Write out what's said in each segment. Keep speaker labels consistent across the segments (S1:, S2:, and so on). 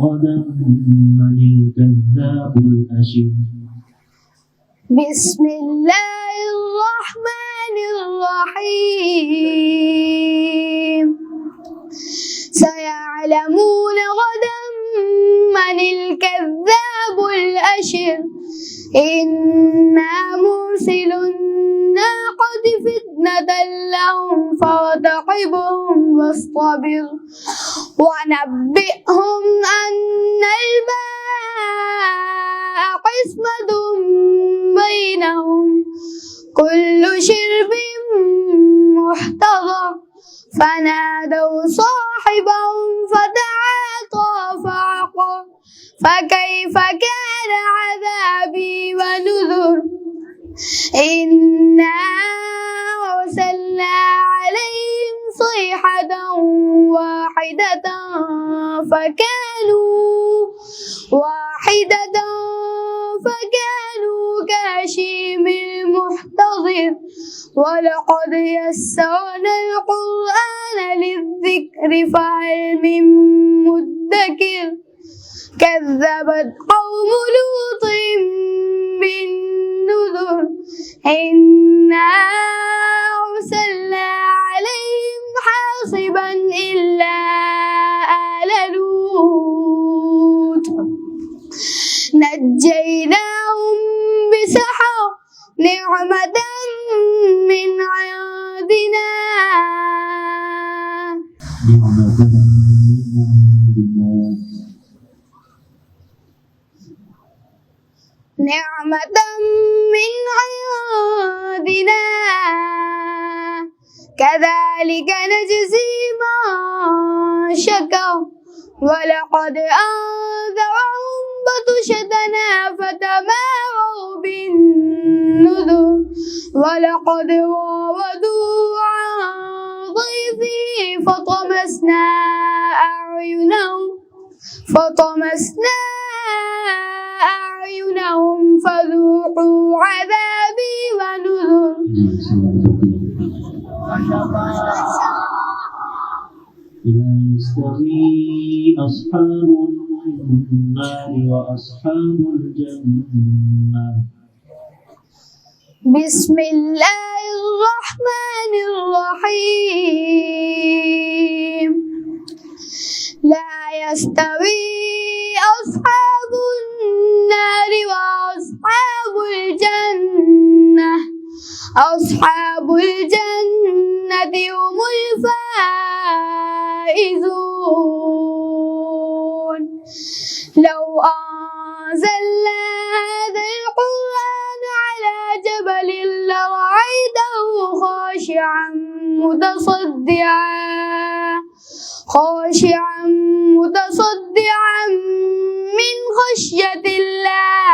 S1: غدا من الكذاب الأشر.
S2: بسم الله الرحمن الرحيم. سيعلمون غدا من الكذاب الأشر. إنا مرسل الناقة فتنة لهم فارتقبهم واصطبر ونبئهم أن الماء قسمة بينهم كل شرب محتضر. فنادوا صاحبهم فتعاطى فعقر فكيف كان عذابي ونذر. إنا أرسلنا عليهم صيحة واحدة فكانوا كهشيم المحتضر. ولقد يسرنا القرآن للذكر فهل من مدكر. كذبت قوم لوط بالنذر. إنا أرسلنا عليهم حاصبا إلا آل لوط نجيناهم بسحر نعمة من عندنا. نعمة من عندنا كذلك نجزي من شكر. ولقد أنذرهم بطشتنا فتماروا بالنذر. ولقد راودوا عن ضيفه فطمسنا أعينهم فذوقوا عذابي ونذر.
S1: لا يستوي أصحاب النار وأصحاب الجنة.
S2: بسم الله الرحمن الرحيم. لا يستوي أصحاب النار وأصحاب الجنة. أصحاب الجنة هم الفائزون. لو أنزلنا هذا القرآن على جبل لرأيته خاشعا متصدعا من خشية الله.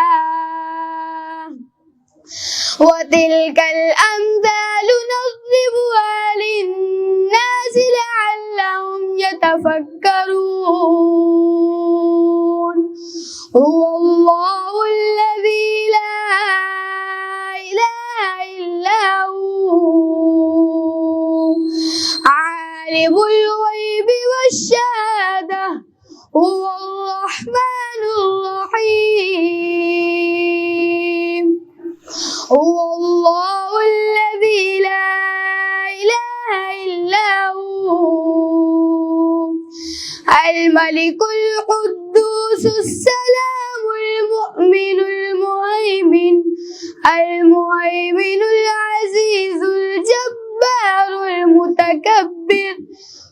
S2: وتلك الأمثال نضربها للناس لعلهم يتفكرون. هو الله الذي لا إله إلا هو عالم الغيب والشهادة هو الرحمن الرحيم. هو الله الذي لا إله إلا هو الملك القدوس السلام المؤمن المهيمن العزيز الجبار المتكبر.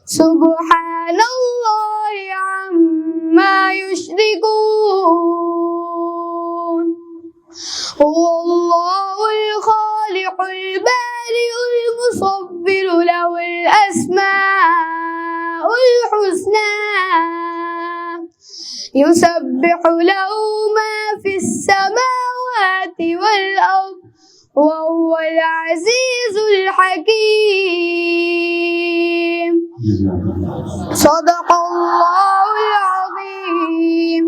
S2: سبحان الله عما يشركون. هو الله الخالق البارئ المصور له الأسماء الحسنى يسبح له ما في السماوات والأرض وهو العزيز الحكيم. صدق الله العظيم.